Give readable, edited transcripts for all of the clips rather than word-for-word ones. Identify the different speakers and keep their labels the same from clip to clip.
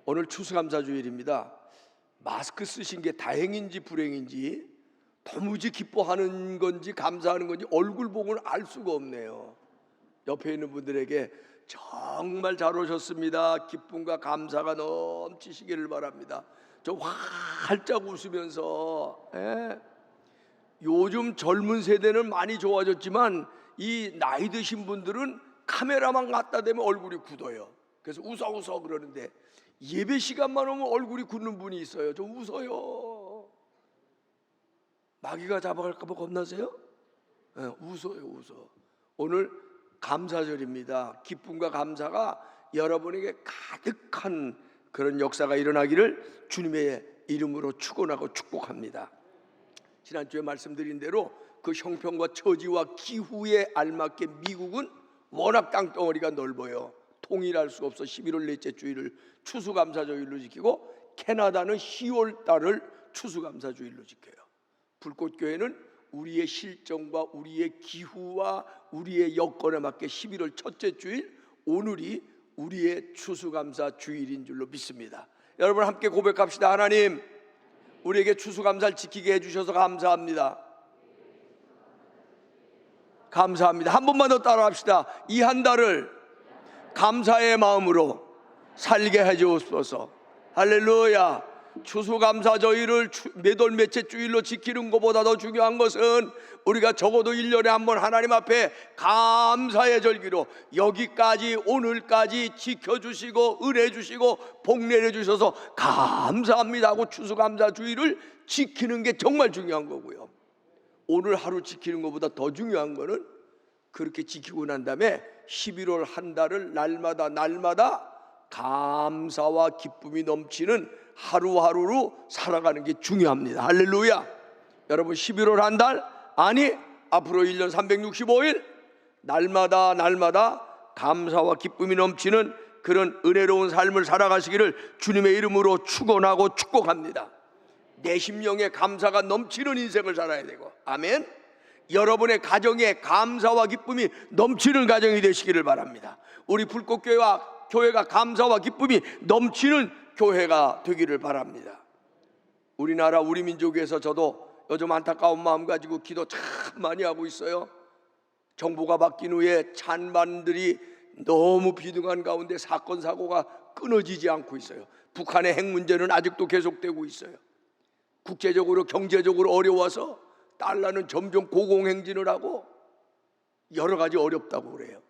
Speaker 1: 오늘 추수감사주일입니다. 마스크 쓰신 게 다행인지 불행인지 도무지 기뻐하는 건지 감사하는 건지 얼굴 보고는 알 수가 없네요. 옆에 있는 분들에게 정말 잘 오셨습니다. 기쁨과 감사가 넘치시기를 바랍니다. 저 활짝 웃으면서 요즘 젊은 세대는 많이 좋아졌지만 이 나이 드신 분들은 카메라만 갖다 대면 얼굴이 굳어요. 그래서 웃어 그러는데 예배 시간만 오면 얼굴이 굳는 분이 있어요. 좀 웃어요. 마귀가 잡아갈까 봐 겁나세요? 웃어요. 오늘 감사절입니다. 기쁨과 감사가 여러분에게 가득한 그런 역사가 일어나기를 주님의 이름으로 축원하고 축복합니다. 지난주에 말씀드린 대로 그 형편과 처지와 기후에 알맞게 미국은 워낙 땅덩어리가 넓어요. 통일할 수 없어 11월 넷째 주일을 추수감사주일로 지키고, 캐나다는 10월 달을 추수감사주일로 지켜요. 불꽃교회는 우리의 실정과 우리의 기후와 우리의 여건에 맞게 11월 첫째 주일, 오늘이 우리의 추수감사주일인 줄로 믿습니다. 여러분 함께 고백합시다. 하나님, 우리에게 추수감사를 지키게 해주셔서 감사합니다. 감사합니다. 한 번만 더 따라합시다. 이 한 달을 감사의 마음으로 살게 해주옵소서. 할렐루야. 추수감사주일을 몇월 몇째 주일로 지키는 것보다 더 중요한 것은 우리가 적어도 1년에 한 번 하나님 앞에 감사의 절기로 여기까지 오늘까지 지켜주시고 은혜 주시고 복 내려주셔서 감사합니다 하고 추수감사주일을 지키는 게 정말 중요한 거고요. 오늘 하루 지키는 것보다 더 중요한 거는 그렇게 지키고 난 다음에 11월 한 달을 날마다 감사와 기쁨이 넘치는 하루하루로 살아가는 게 중요합니다. 할렐루야. 여러분 11월 한 달, 아니 앞으로 1년 365일 날마다 감사와 기쁨이 넘치는 그런 은혜로운 삶을 살아가시기를 주님의 이름으로 축원하고 축복합니다. 내 심령에 감사가 넘치는 인생을 살아야 되고, 아멘. 여러분의 가정에 감사와 기쁨이 넘치는 가정이 되시기를 바랍니다. 우리 불꽃교회가 감사와 기쁨이 넘치는 교회가 되기를 바랍니다. 우리나라 우리 민족에서 저도 요즘 안타까운 마음 가지고 기도 참 많이 하고 있어요. 정부가 바뀐 후에 찬반들이 너무 비등한 가운데 사건 사고가 끊어지지 않고 있어요. 북한의 핵 문제는 아직도 계속되고 있어요. 국제적으로 경제적으로 어려워서 달러는 점점 고공행진을 하고 여러 가지 어렵다고 그래요.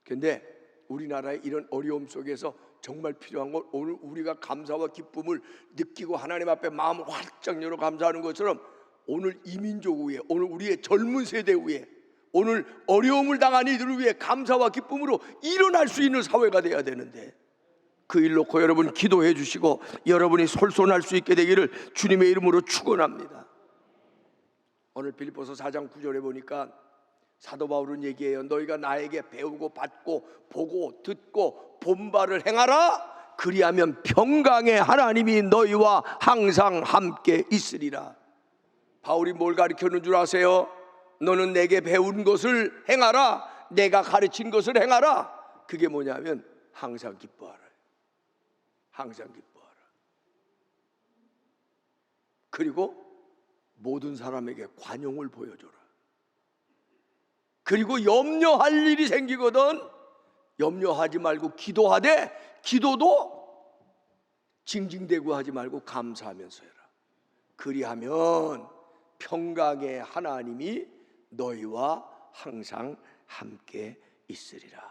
Speaker 1: 그런데 우리나라의 이런 어려움 속에서 정말 필요한 건 오늘 우리가 감사와 기쁨을 느끼고 하나님 앞에 마음을 활짝 열어 감사하는 것처럼 오늘 이민족 위에, 오늘 우리의 젊은 세대 위에, 오늘 어려움을 당한 이들을 위해 감사와 기쁨으로 일어날 수 있는 사회가 돼야 되는데, 그 일 놓고 여러분 기도해 주시고 여러분이 솔선할 수 있게 되기를 주님의 이름으로 축원합니다. 오늘 빌립보서 4장 9절에 보니까 사도 바울은 얘기해요. 너희가 나에게 배우고 받고 보고 듣고 본 바를 행하라. 그리하면 평강의 하나님이 너희와 항상 함께 있으리라. 바울이 뭘 가르치는 줄 아세요? 너는 내게 배운 것을 행하라. 내가 가르친 것을 행하라. 그게 뭐냐면 항상 기뻐하라. 항상 기뻐하라. 그리고 모든 사람에게 관용을 보여줘라. 그리고 염려할 일이 생기거든 염려하지 말고 기도하되, 기도도 징징대고 하지 말고 감사하면서 해라. 그리하면 평강의 하나님이 너희와 항상 함께 있으리라.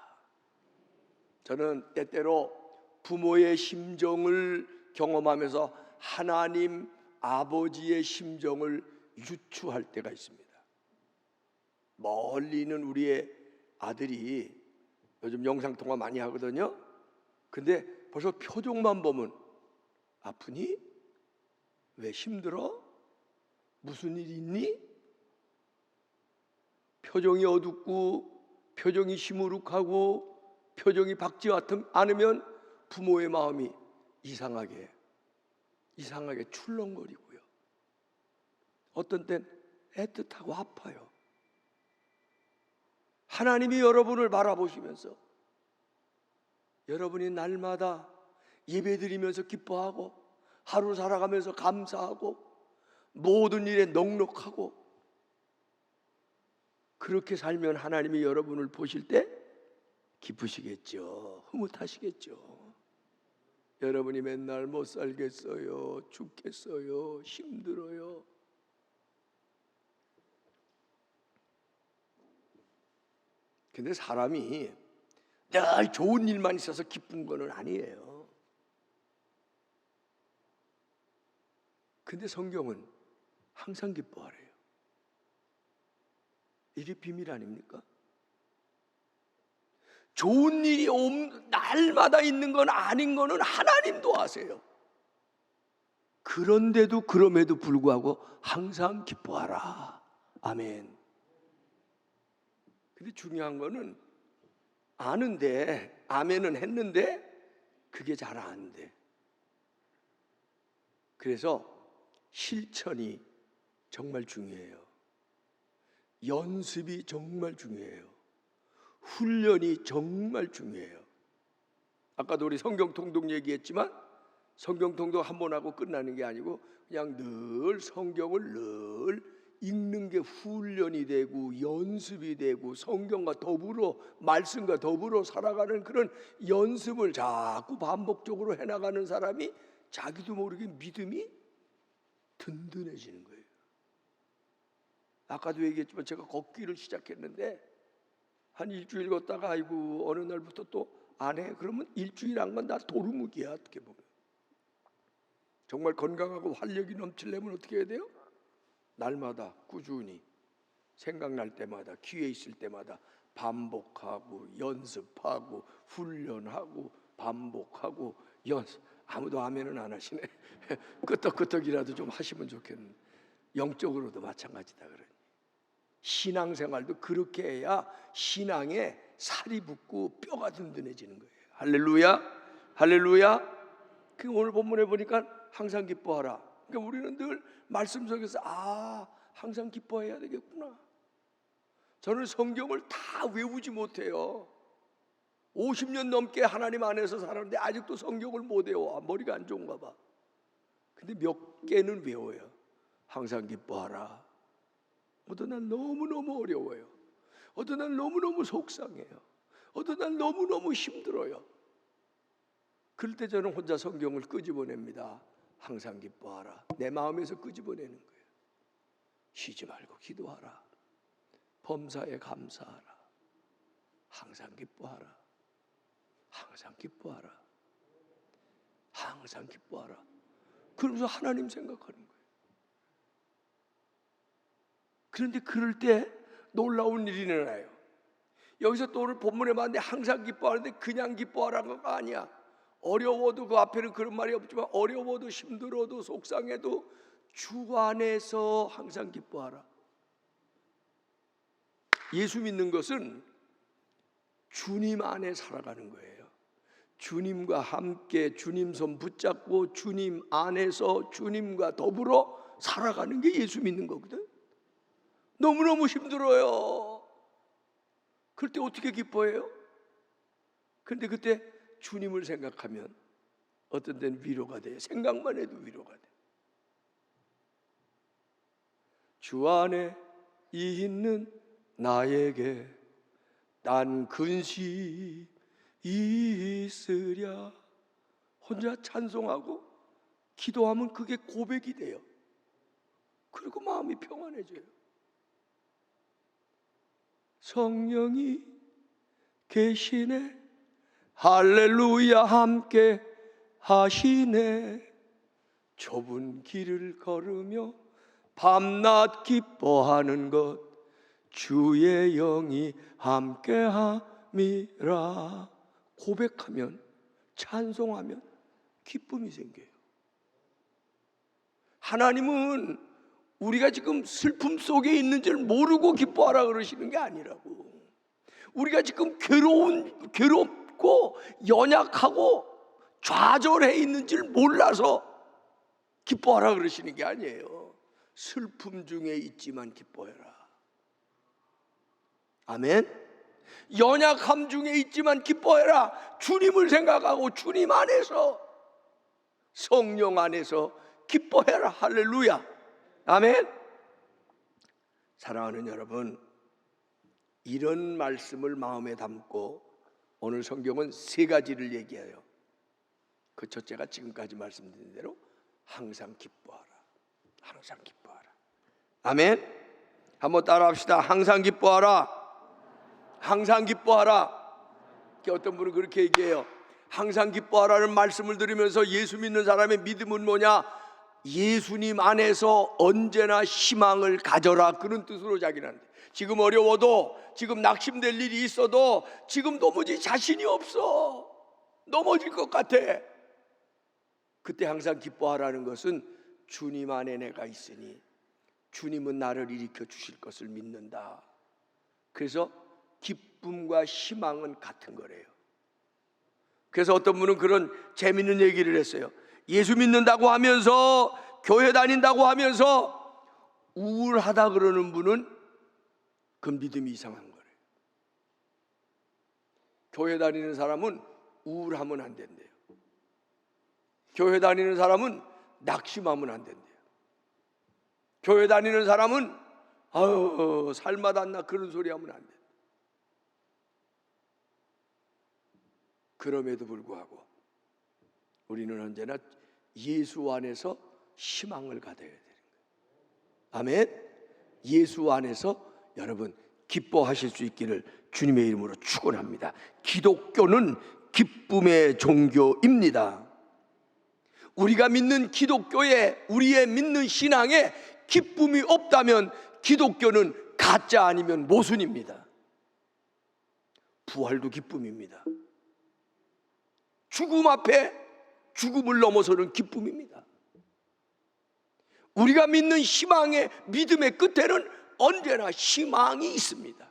Speaker 1: 저는 때때로 부모의 심정을 경험하면서 하나님 아버지의 심정을 유추할 때가 있습니다. 멀리 있는 우리의 아들이 요즘 영상통화 많이 하거든요. 근데 벌써 표정만 보면 아프니? 왜 힘들어? 무슨 일 있니? 표정이 어둡고 표정이 시무룩하고 표정이 밝지 않으면 부모의 마음이 이상하게 출렁거리고요. 어떤 땐 애틋하고 아파요. 하나님이 여러분을 바라보시면서 여러분이 날마다 예배드리면서 기뻐하고 하루 살아가면서 감사하고 모든 일에 넉넉하고 그렇게 살면 하나님이 여러분을 보실 때 기쁘시겠죠. 흐뭇하시겠죠. 여러분이 맨날 못 살겠어요, 죽겠어요, 힘들어요. 근데 사람이 늘 좋은 일만 있어서 기쁜 거는 아니에요. 근데 성경은 항상 기뻐하래요. 이게 비밀 아닙니까? 좋은 일이 날마다 있는 건 아닌 거는 하나님도 아세요. 그런데도 그럼에도 불구하고 항상 기뻐하라. 아멘. 근데 중요한 거는 아는데, 아멘은 했는데 그게 잘 안 돼. 그래서 실천이 정말 중요해요. 연습이 정말 중요해요. 훈련이 정말 중요해요. 아까도 우리 성경 통독 얘기했지만 성경 통독 한 번 하고 끝나는 게 아니고 그냥 늘 성경을 늘 읽는 게 훈련이 되고 연습이 되고 성경과 더불어 말씀과 더불어 살아가는 그런 연습을 자꾸 반복적으로 해나가는 사람이 자기도 모르게 믿음이 든든해지는 거예요. 아까도 얘기했지만 제가 걷기를 시작했는데 한 일주일 걷다가 아이고 어느 날부터 또 안 해. 그러면 일주일 한 건 다 도루묵이야. 어떻게 보면 정말 건강하고 활력이 넘치려면 어떻게 해야 돼요? 날마다 꾸준히 생각날 때마다 기회 있을 때마다 반복하고 연습하고 훈련하고 반복하고 연습. 아무도 아멘은 안 하시네. 끄떡끄떡이라도 좀 하시면 좋겠는데 영적으로도 마찬가지다. 그러니 신앙생활도 그렇게 해야 신앙에 살이 붙고 뼈가 든든해지는 거예요. 할렐루야, 할렐루야. 그 오늘 본문에 보니까 항상 기뻐하라. 그러니까 우리는 늘 말씀 속에서 항상 기뻐해야 되겠구나. 저는 성경을 다 외우지 못해요. 50년 넘게 하나님 안에서 살았는데 아직도 성경을 못 외워. 머리가 안 좋은가 봐. 근데 몇 개는 외워요. 항상 기뻐하라. 어떤 날 너무너무 어려워요. 어떤 날 너무너무 속상해요. 어떤 날 너무너무 힘들어요. 그럴 때 저는 혼자 성경을 끄집어냅니다. 항상 기뻐하라. 내 마음에서 끄집어내는 거예요. 쉬지 말고 기도하라. 범사에 감사하라. 항상 기뻐하라. 항상 기뻐하라. 항상 기뻐하라. 그러면서 하나님 생각하는 거예요. 그런데 그럴 때 놀라운 일이 일어나요. 여기서 또 오늘 본문에 봤는데 항상 기뻐하는데 그냥 기뻐하라는 거 아니야. 어려워도 그 앞에는 그런 말이 없지만 어려워도 힘들어도 속상해도 주 안에서 항상 기뻐하라. 예수 믿는 것은 주님 안에 살아가는 거예요. 주님과 함께 주님 손 붙잡고 주님 안에서 주님과 더불어 살아가는 게 예수 믿는 거거든. 너무너무 힘들어요. 그럴 때 어떻게 기뻐해요? 그런데 그때 주님을 생각하면 어떤 때는 위로가 돼요. 생각만 해도 위로가 돼요. 주 안에 있는 나에게 난 근심이 있으랴. 혼자 찬송하고 기도하면 그게 고백이 돼요. 그리고 마음이 평안해져요. 성령이 계시네. 할렐루야 함께 하시네. 좁은 길을 걸으며 밤낮 기뻐하는 것 주의 영이 함께함이라. 고백하면 찬송하면 기쁨이 생겨요. 하나님은 우리가 지금 슬픔 속에 있는 줄 모르고 기뻐하라 그러시는 게 아니라고. 우리가 지금 괴롭고 연약하고 좌절해 있는 줄 몰라서 기뻐하라 그러시는 게 아니에요. 슬픔 중에 있지만 기뻐해라. 아멘. 연약함 중에 있지만 기뻐해라. 주님을 생각하고 주님 안에서, 성령 안에서 기뻐해라. 할렐루야. 아멘. 사랑하는 여러분, 이런 말씀을 마음에 담고 오늘 성경은 세 가지를 얘기해요. 그 첫째가 지금까지 말씀드린 대로 항상 기뻐하라. 항상 기뻐하라. 아멘. 한번 따라합시다. 항상 기뻐하라. 항상 기뻐하라. 어떤 분은 그렇게 얘기해요. 항상 기뻐하라는 말씀을 들으면서 예수 믿는 사람의 믿음은 뭐냐? 예수님 안에서 언제나 희망을 가져라, 그런 뜻으로 자기는 하는데, 지금 어려워도, 지금 낙심될 일이 있어도, 지금 도무지 자신이 없어, 넘어질 것 같아, 그때 항상 기뻐하라는 것은 주님 안에 내가 있으니 주님은 나를 일으켜 주실 것을 믿는다. 그래서 기쁨과 희망은 같은 거래요. 그래서 어떤 분은 그런 재밌는 얘기를 했어요. 예수 믿는다고 하면서, 교회 다닌다고 하면서 우울하다 그러는 분은 그 믿음이 이상한 거래요. 교회 다니는 사람은 우울하면 안 된대요. 교회 다니는 사람은 낙심하면 안 된대요. 교회 다니는 사람은 아유 살맛 안 나, 그런 소리 하면 안 돼요. 그럼에도 불구하고 우리는 언제나 예수 안에서 희망을 가져야 되는 거예요. 아멘. 예수 안에서 여러분 기뻐하실 수 있기를 주님의 이름으로 축원합니다. 기독교는 기쁨의 종교입니다. 우리가 믿는 기독교에, 우리의 믿는 신앙에 기쁨이 없다면 기독교는 가짜 아니면 모순입니다. 부활도 기쁨입니다. 죽음 앞에 죽음을 넘어서는 기쁨입니다. 우리가 믿는 희망의, 믿음의 끝에는 언제나 희망이 있습니다.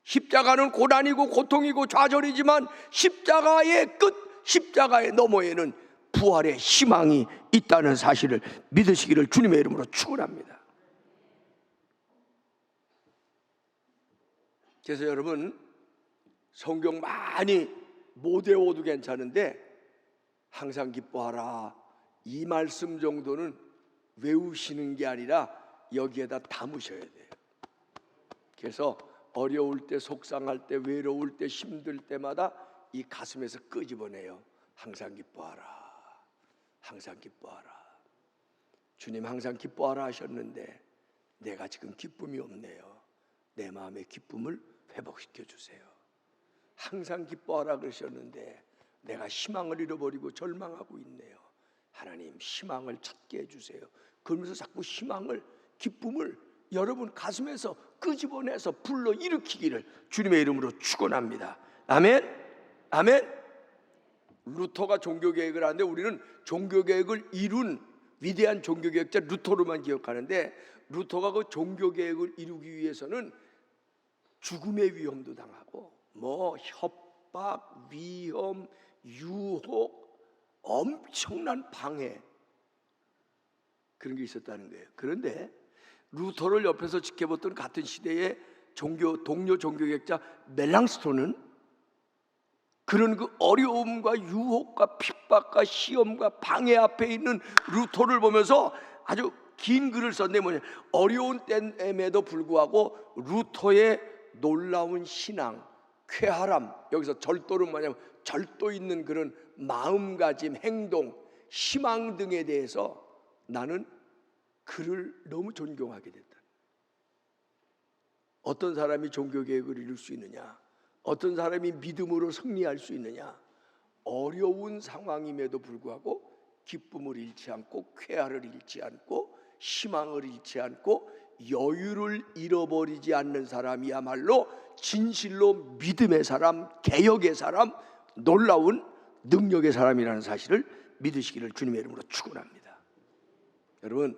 Speaker 1: 십자가는 고난이고 고통이고 좌절이지만 십자가의 끝, 십자가의 너머에는 부활의 희망이 있다는 사실을 믿으시기를 주님의 이름으로 축원합니다. 그래서 여러분 성경 많이 못 외워도 괜찮은데 항상 기뻐하라, 이 말씀 정도는 외우시는 게 아니라 여기에다 담으셔야 돼요. 그래서 어려울 때, 속상할 때, 외로울 때, 힘들 때마다 이 가슴에서 끄집어내요. 항상 기뻐하라, 항상 기뻐하라. 주님 항상 기뻐하라 하셨는데 내가 지금 기쁨이 없네요. 내 마음의 기쁨을 회복시켜 주세요. 항상 기뻐하라 그러셨는데 내가 희망을 잃어버리고 절망하고 있네요. 하나님 희망을 찾게 해주세요. 그러면서 자꾸 희망을, 기쁨을 여러분 가슴에서 끄집어내서 불러 일으키기를 주님의 이름으로 축원합니다. 아멘. 아멘. 루터가 종교개혁을 하는데 우리는 종교개혁을 이룬 위대한 종교개혁자 루터로만 기억하는데, 루터가 그 종교개혁을 이루기 위해서는 죽음의 위험도 당하고 뭐 협박, 위험, 유혹, 엄청난 방해, 그런 게 있었다는 거예요. 그런데 루터를 옆에서 지켜봤던 같은 시대의 동료 종교개혁자 멜랑스톤은 그런 그 어려움과 유혹과 핍박과 시험과 방해 앞에 있는 루터를 보면서 아주 긴 글을 썼는데 뭐냐, 어려운 때임에도 불구하고 루터의 놀라운 신앙, 쾌활함, 여기서 절도는 뭐냐면 절도 있는 그런 마음가짐, 행동, 희망 등에 대해서 나는 그를 너무 존경하게 됐다. 어떤 사람이 종교개혁을 이룰 수 있느냐, 어떤 사람이 믿음으로 승리할 수 있느냐, 어려운 상황임에도 불구하고 기쁨을 잃지 않고 쾌활을 잃지 않고 희망을 잃지 않고 여유를 잃어버리지 않는 사람이야말로 진실로 믿음의 사람, 개혁의 사람, 놀라운 능력의 사람이라는 사실을 믿으시기를 주님의 이름으로 축원합니다. 여러분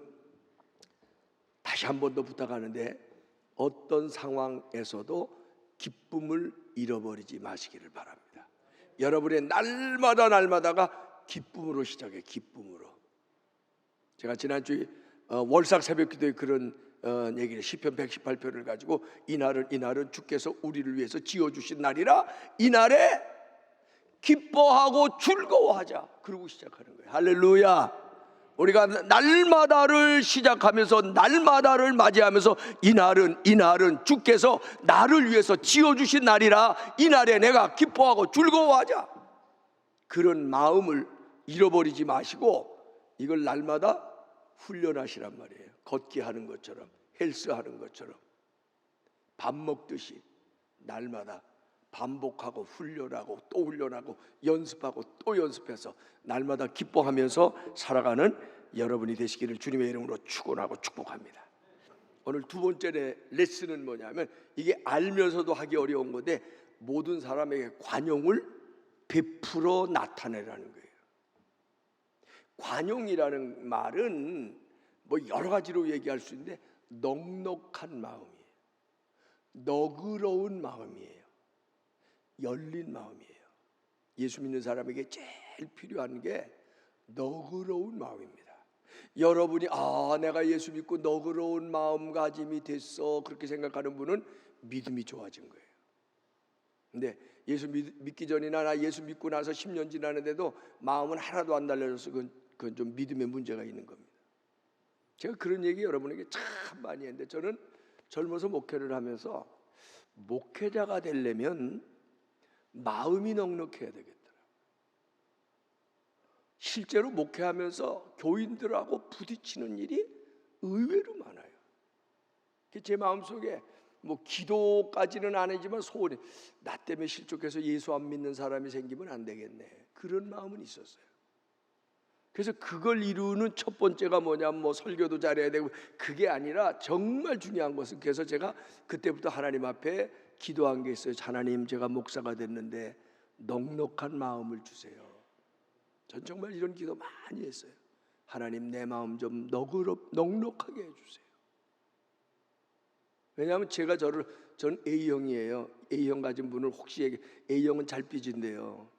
Speaker 1: 다시 한 번 더 부탁하는데 어떤 상황에서도 기쁨을 잃어버리지 마시기를 바랍니다. 여러분의 날마다가 기쁨으로 시작해. 기쁨으로. 제가 지난주에 월삭 새벽기도에 그런 얘기를 시편 118편을 가지고 이날은 주께서 우리를 위해서 지어주신 날이라 이날에 기뻐하고 즐거워하자. 그러고 시작하는 거예요. 할렐루야. 우리가 날마다를 시작하면서 날마다를 맞이하면서 이날은 주께서 나를 위해서 지어주신 날이라 이날에 내가 기뻐하고 즐거워하자. 그런 마음을 잃어버리지 마시고 이걸 날마다 훈련하시란 말이에요. 걷기 하는 것처럼, 헬스하는 것처럼, 밥 먹듯이 날마다 반복하고 훈련하고 또 훈련하고 연습하고 또 연습해서 날마다 기뻐하면서 살아가는 여러분이 되시기를 주님의 이름으로 축원하고 축복합니다. 오늘 두 번째 레슨은 뭐냐면, 이게 알면서도 하기 어려운 건데 모든 사람에게 관용을 베풀어 나타내라는 거예요. 관용이라는 말은 뭐 여러 가지로 얘기할 수 있는데 넉넉한 마음이에요. 너그러운 마음이에요. 열린 마음이에요. 예수 믿는 사람에게 제일 필요한 게 너그러운 마음입니다. 여러분이 내가 예수 믿고 너그러운 마음가짐이 됐어 그렇게 생각하는 분은 믿음이 좋아진 거예요. 근데 예수 믿기 전이나 나 예수 믿고 나서 10년 지났는데도 마음은 하나도 안 달라져서 그건 좀 믿음의 문제가 있는 겁니다. 제가 그런 얘기 여러분에게 참 많이 했는데, 저는 젊어서 목회를 하면서 목회자가 되려면 마음이 넉넉해야 되겠더라. 실제로 목회하면서 교인들하고 부딪히는 일이 의외로 많아요. 제 마음속에 뭐 기도까지는 아니지만 소원이, 나 때문에 실족해서 예수 안 믿는 사람이 생기면 안 되겠네, 그런 마음은 있었어요. 그래서 그걸 이루는 첫 번째가 뭐냐면 뭐 설교도 잘해야 되고, 그게 아니라 정말 중요한 것은, 그래서 제가 그때부터 하나님 앞에 기도한 게 있어요. 하나님, 제가 목사가 됐는데 넉넉한 마음을 주세요. 전 정말 이런 기도 많이 했어요. 하나님, 내 마음 좀 넉넉하게 해주세요. 왜냐하면 전 A형이에요. A형 가진 분을 혹시 A형은 잘 삐진대요.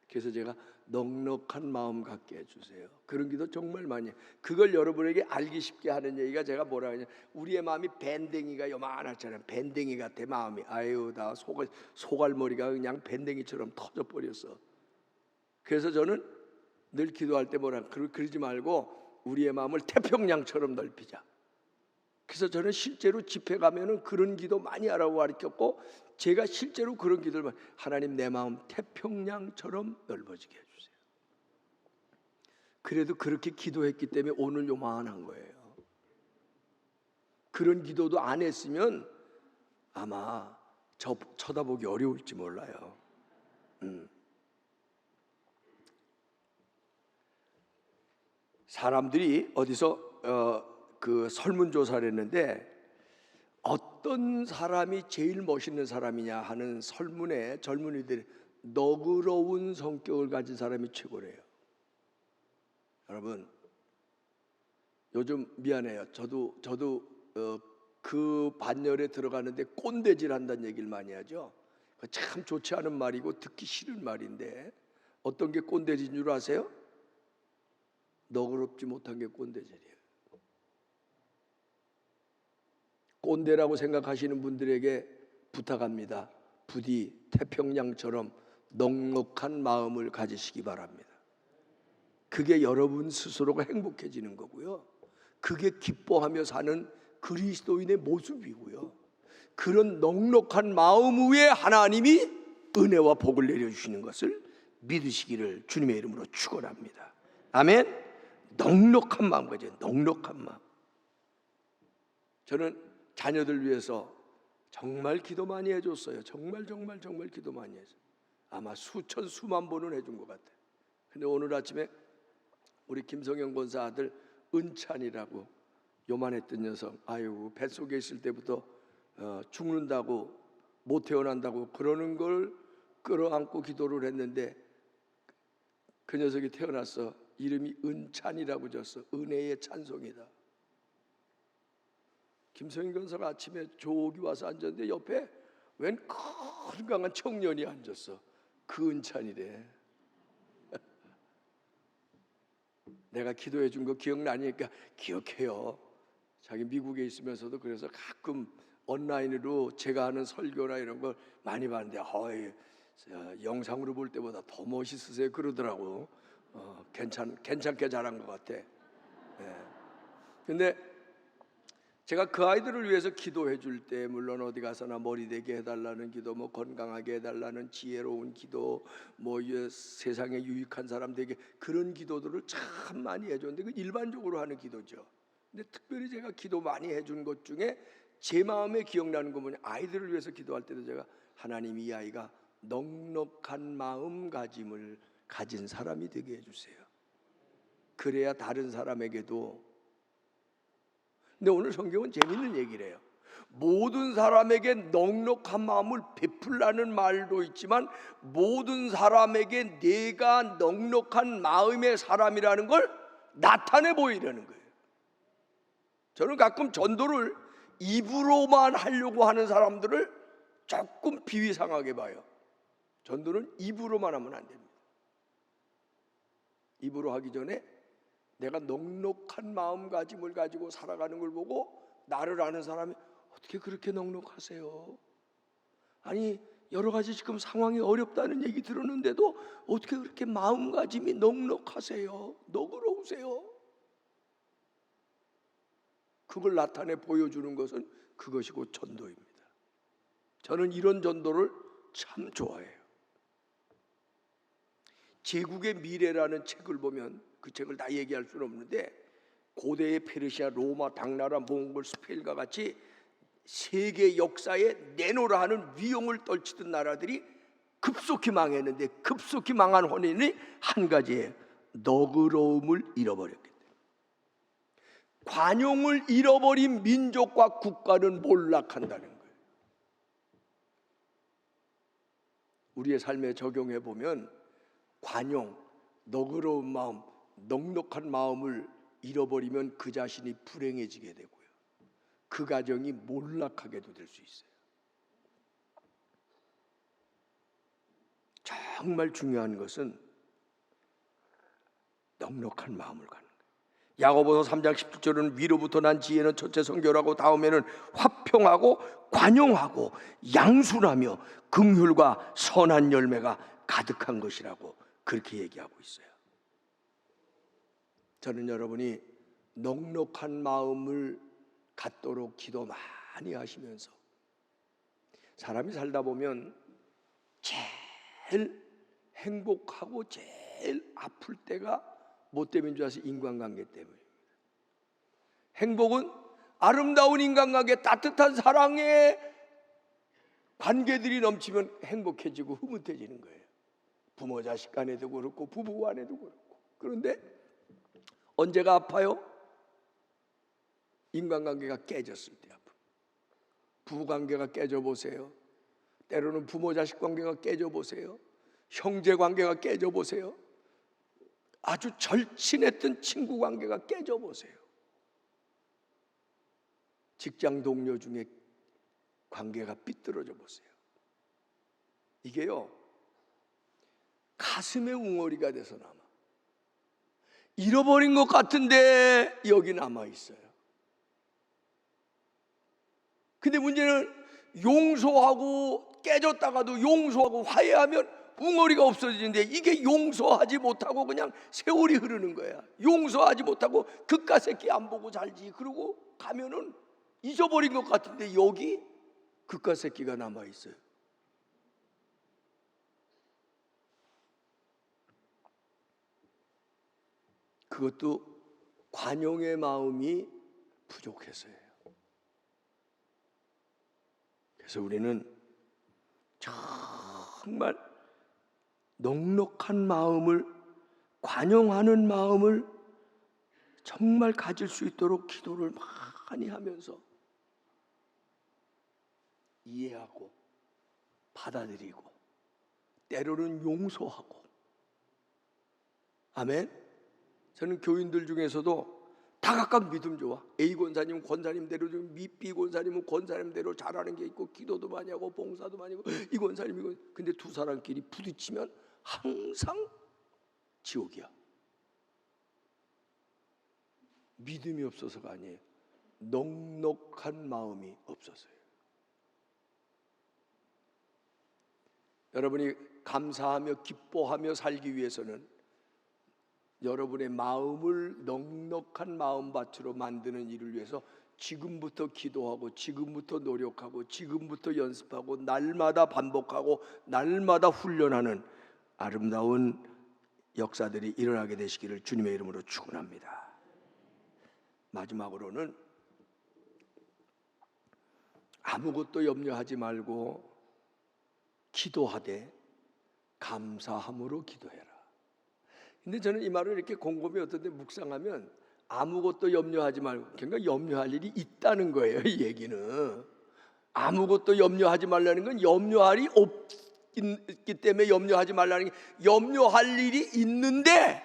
Speaker 1: 그래서 제가 넉넉한 마음 갖게 해주세요. 그런 기도 정말 많이 해요. 그걸 여러분에게 알기 쉽게 하는 얘기가, 제가 뭐라 하냐, 우리의 마음이 밴댕이가 요만하잖아요. 밴댕이 같아 마음이. 아유, 다 소갈머리가 그냥 밴댕이처럼 터져버렸어. 그래서 저는 늘 기도할 때 그러지 말고 우리의 마음을 태평양처럼 넓히자. 그래서 저는 실제로 집회 가면은 그런 기도 많이 하라고 가르쳤고, 제가 실제로 그런 기도를 하나님, 내 마음 태평양처럼 넓어지게 해주세요. 그래도 그렇게 기도했기 때문에 오늘 요만한 거예요. 그런 기도도 안 했으면 아마 쳐다보기 어려울지 몰라요. 사람들이 어디서 그 설문조사를 했는데, 어떤 사람이 제일 멋있는 사람이냐 하는 설문에 젊은이들이 너그러운 성격을 가진 사람이 최고래요. 여러분, 요즘 미안해요. 저도 그 반열에 들어가는데 꼰대질 한다는 얘기를 많이 하죠. 참 좋지 않은 말이고 듣기 싫은 말인데, 어떤 게 꼰대질인 줄 아세요? 너그럽지 못한 게 꼰대질이에요. 꼰대라고 생각하시는 분들에게 부탁합니다. 부디 태평양처럼 넉넉한 마음을 가지시기 바랍니다. 그게 여러분 스스로가 행복해지는 거고요. 그게 기뻐하며 사는 그리스도인의 모습이고요. 그런 넉넉한 마음 위에 하나님이 은혜와 복을 내려주시는 것을 믿으시기를 주님의 이름으로 축원합니다. 아멘. 넉넉한 마음 가져요. 넉넉한 마음. 저는 자녀들 위해서 정말 기도 많이 해줬어요. 정말 기도 많이 했어요. 아마 수천 수만 번은 해준 것 같아요. 근데 오늘 아침에 우리 김성영 권사 아들 은찬이라고, 요만했던 녀석, 아유, 뱃속에 있을 때부터 죽는다고, 못 태어난다고 그러는 걸 끌어안고 기도를 했는데, 그 녀석이 태어났어. 이름이 은찬이라고 졌어. 은혜의 찬송이다. 김성인 권사가 아침에 저기 와서 앉았는데 옆에 웬 건강한 청년이 앉았어. 그 은찬이래. 내가 기도해 준 거 기억나니까 기억해요. 자기 미국에 있으면서도 그래서 가끔 온라인으로 제가 하는 설교나 이런 걸 많이 봤는데 영상으로 볼 때보다 더 멋있으세요 그러더라고. 괜찮게 잘한 것 같아. 근데 제가 그 아이들을 위해서 기도해 줄 때 물론 어디 가서나 머리 되게 해달라는 기도, 뭐 건강하게 해달라는 지혜로운 기도, 뭐 세상에 유익한 사람 되게 그런 기도들을 참 많이 해줬는데 그 일반적으로 하는 기도죠. 근데 특별히 제가 기도 많이 해준 것 중에 제 마음에 기억나는 거 뭐냐, 아이들을 위해서 기도할 때도 제가 하나님 이 아이가 넉넉한 마음가짐을 가진 사람이 되게 해주세요. 그래야 다른 사람에게도. 근데 오늘 성경은 재밌는 얘기를 해요. 모든 사람에게 넉넉한 마음을 베풀라는 말도 있지만 모든 사람에게 내가 넉넉한 마음의 사람이라는 걸 나타내 보이려는 거예요. 저는 가끔 전도를 입으로만 하려고 하는 사람들을 조금 비위상하게 봐요. 전도는 입으로만 하면 안 됩니다. 입으로 하기 전에 내가 넉넉한 마음가짐을 가지고 살아가는 걸 보고 나를 아는 사람이 어떻게 그렇게 넉넉하세요? 아니 여러 가지 지금 상황이 어렵다는 얘기 들었는데도 어떻게 그렇게 마음가짐이 넉넉하세요? 너그러우세요? 그걸 나타내 보여주는 것은 그것이 곧 전도입니다. 저는 이런 전도를 참 좋아해요. 제국의 미래라는 책을 보면 그 책을 다 얘기할 수는 없는데 고대의 페르시아, 로마, 당나라, 몽골, 스페인과 같이 세계 역사에 내노라 하는 위용을 떨치던 나라들이 급속히 망했는데 급속히 망한 원인이 한 가지예요. 너그러움을 잃어버렸기 때문에. 관용을 잃어버린 민족과 국가는 몰락한다는 거예요. 우리의 삶에 적용해 보면 관용, 너그러운 마음, 넉넉한 마음을 잃어버리면 그 자신이 불행해지게 되고요. 그 가정이 몰락하게도 될 수 있어요. 정말 중요한 것은 넉넉한 마음을 갖는 거예요. 야고보서 3장 17절은 위로부터 난 지혜는 첫째 성결하고 다음에는 화평하고 관용하고 양순하며 긍휼과 선한 열매가 가득한 것이라고 그렇게 얘기하고 있어요. 저는 여러분이 넉넉한 마음을 갖도록 기도 많이 하시면서 사람이 살다 보면 제일 행복하고 제일 아플 때가 뭐 때문인 줄 아세요? 인간관계 때문입니다. 행복은 아름다운 인간관계, 따뜻한 사랑의 관계들이 넘치면 행복해지고 흐뭇해지는 거예요. 부모 자식 간에도 그렇고 부부 간에도 그렇고. 그런데 언제가 아파요? 인간관계가 깨졌을 때 아파요. 부부관계가 깨져보세요. 때로는 부모 자식 관계가 깨져보세요. 형제관계가 깨져보세요. 아주 절친했던 친구 관계가 깨져보세요. 직장 동료 중에 관계가 삐뚤어져 보세요. 이게요 가슴에 웅어리가 돼서 남아. 잃어버린 것 같은데 여기 남아있어요. 근데 문제는 용서하고 깨졌다가도 용서하고 화해하면 웅어리가 없어지는데 이게 용서하지 못하고 그냥 세월이 흐르는 거야. 용서하지 못하고 그깟 새끼 안 보고 살지 그러고 가면은 잊어버린 것 같은데 여기 그깟 새끼가 남아있어요. 그것도 관용의 마음이 부족해서예요. 그래서 우리는 정말 넉넉한 마음을, 관용하는 마음을 정말 가질 수 있도록 기도를 많이 하면서 이해하고 받아들이고 때로는 용서하고. 아멘. 저는 교인들 중에서도 다 각각 믿음 좋아. A 권사님은 권사님대로 좀, B 권사님은 권사님대로 잘하는 게 있고 기도도 많이 하고 봉사도 많이 하고 이 권사님 이거. 근데 두 사람끼리 부딪히면 항상 지옥이야. 믿음이 없어서가 아니에요. 넉넉한 마음이 없어서요. 여러분이 감사하며 기뻐하며 살기 위해서는 여러분의 마음을 넉넉한 마음밭으로 만드는 일을 위해서 지금부터 기도하고 지금부터 노력하고 지금부터 연습하고 날마다 반복하고 날마다 훈련하는 아름다운 역사들이 일어나게 되시기를 주님의 이름으로 축원합니다. 마지막으로는 아무것도 염려하지 말고 기도하되 감사함으로 기도해라. 근데 저는 이 말을 이렇게 곰곰이 어떤 데 묵상하면 아무것도 염려하지 말고, 그러니까 염려할 일이 있다는 거예요. 이 얘기는 아무것도 염려하지 말라는 건 염려할 일이 없기 때문에 염려하지 말라는 게, 염려할 일이 있는데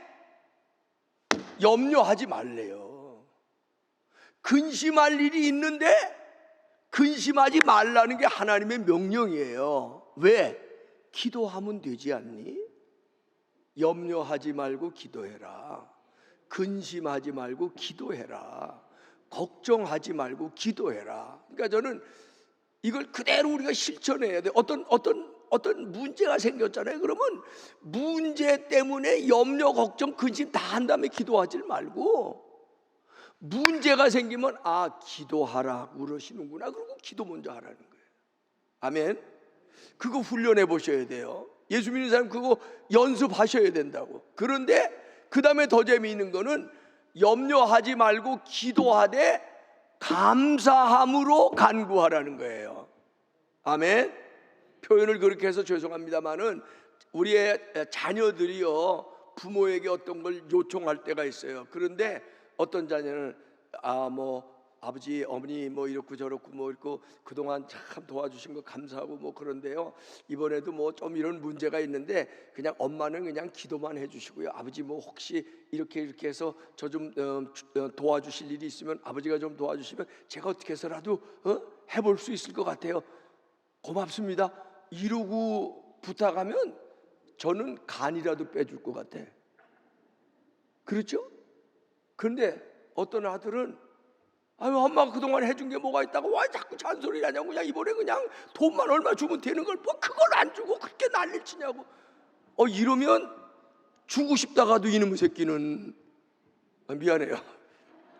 Speaker 1: 염려하지 말래요. 근심할 일이 있는데 근심하지 말라는 게 하나님의 명령이에요. 왜? 기도하면 되지 않니? 염려하지 말고 기도해라. 근심하지 말고 기도해라. 걱정하지 말고 기도해라. 그러니까 저는 이걸 그대로 우리가 실천해야 돼. 어떤 문제가 생겼잖아요. 그러면 문제 때문에 염려, 걱정, 근심 다 한 다음에 기도하지 말고, 문제가 생기면 기도하라 그러시는구나, 그러고 기도 먼저 하라는 거예요. 아멘. 그거 훈련해 보셔야 돼요. 예수 믿는 사람 그거 연습하셔야 된다고. 그런데 그 다음에 더 재미있는 거는 염려하지 말고 기도하되 감사함으로 간구하라는 거예요. 아멘. 표현을 그렇게 해서 죄송합니다만은 우리의 자녀들이요, 부모에게 어떤 걸 요청할 때가 있어요. 그런데 어떤 자녀는 아버지, 어머니 이렇고 저렇고 이렇고 그동안 참 도와주신 거 감사하고 그런데요, 이번에도 좀 이런 문제가 있는데 그냥 엄마는 그냥 기도만 해주시고요, 아버지 혹시 이렇게 해서 저 좀 도와주실 일이 있으면 아버지가 좀 도와주시면 제가 어떻게 해서라도 해볼 수 있을 것 같아요. 고맙습니다 이러고 부탁하면 저는 간이라도 빼줄 것 같아. 그렇죠? 그런데 어떤 아들은 엄마가 그동안 해준 게 뭐가 있다고 왜 자꾸 잔소리를 하냐고, 그냥 이번에 그냥 돈만 얼마 주면 되는 걸 그걸 안 주고 그렇게 난리를 치냐고. 이러면 주고 싶다가도 이놈의 새끼는 미안해요.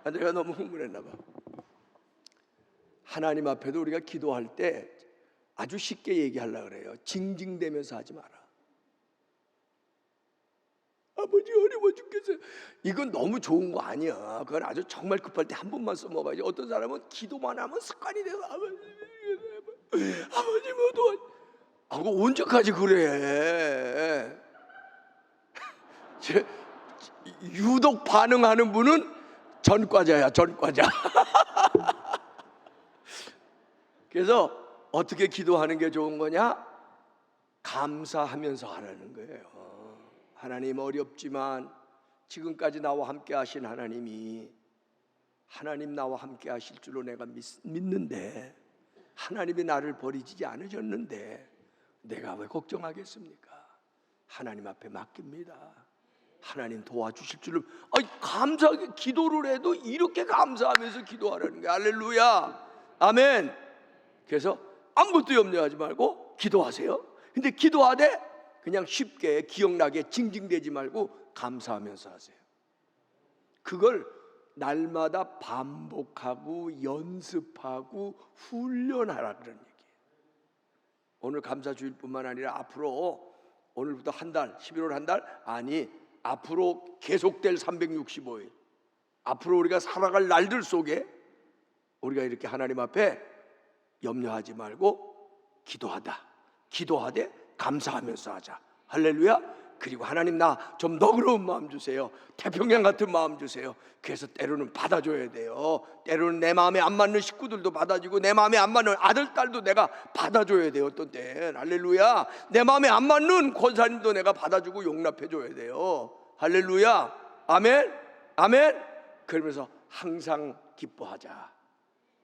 Speaker 1: 내가 너무 흥분했나 봐. 하나님 앞에도 우리가 기도할 때 아주 쉽게 얘기하려고 그래요. 징징대면서 하지 마라. 아버지 어려워 죽겠어요. 이건 너무 좋은 거 아니야. 그건 아주 정말 급할 때 한 번만 써먹어야지. 어떤 사람은 기도만 하면 습관이 돼서 아버지 도와. 그거 언제까지 그래? 유독 반응하는 분은 전과자야, 전과자. 그래서 어떻게 기도하는 게 좋은 거냐? 감사하면서 하라는 거예요. 하나님, 어렵지만 지금까지 나와 함께 하신 하나님이 하나님 나와 함께 하실 줄로 내가 믿는데, 하나님이 나를 버리지 않으셨는데 내가 왜 걱정하겠습니까? 하나님 앞에 맡깁니다. 하나님 도와주실 줄로. 감사하게 기도를 해도 이렇게 감사하면서 기도하라는 거예요. 할렐루야, 아멘. 그래서 아무것도 염려하지 말고 기도하세요. 근데 기도하되 그냥 쉽게 기억나게 징징대지 말고 감사하면서 하세요. 그걸 날마다 반복하고 연습하고 훈련하라, 그런 얘기예요. 오늘 감사주일뿐만 아니라 앞으로 오늘부터 한 달, 11월 한 달, 앞으로 계속될 365일, 앞으로 우리가 살아갈 날들 속에 우리가 이렇게 하나님 앞에 염려하지 말고 기도하되 감사하면서 하자. 할렐루야. 그리고 하나님, 나 좀 너그러운 마음 주세요. 태평양 같은 마음 주세요. 그래서 때로는 받아줘야 돼요. 때로는 내 마음에 안 맞는 식구들도 받아주고 내 마음에 안 맞는 아들, 딸도 내가 받아줘야 돼요. 어떤 때는. 할렐루야. 내 마음에 안 맞는 권사님도 내가 받아주고 용납해줘야 돼요. 할렐루야, 아멘, 아멘. 그러면서 항상 기뻐하자.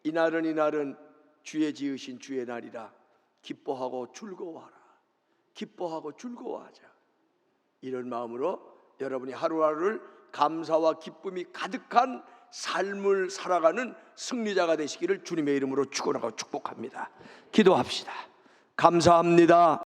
Speaker 1: 이날은 주의 지으신 주의 날이라. 기뻐하고 즐거워하라. 기뻐하고 즐거워하자. 이런 마음으로 여러분이 하루하루를 감사와 기쁨이 가득한 삶을 살아가는 승리자가 되시기를 주님의 이름으로 축원하고 축복합니다. 기도합시다. 감사합니다.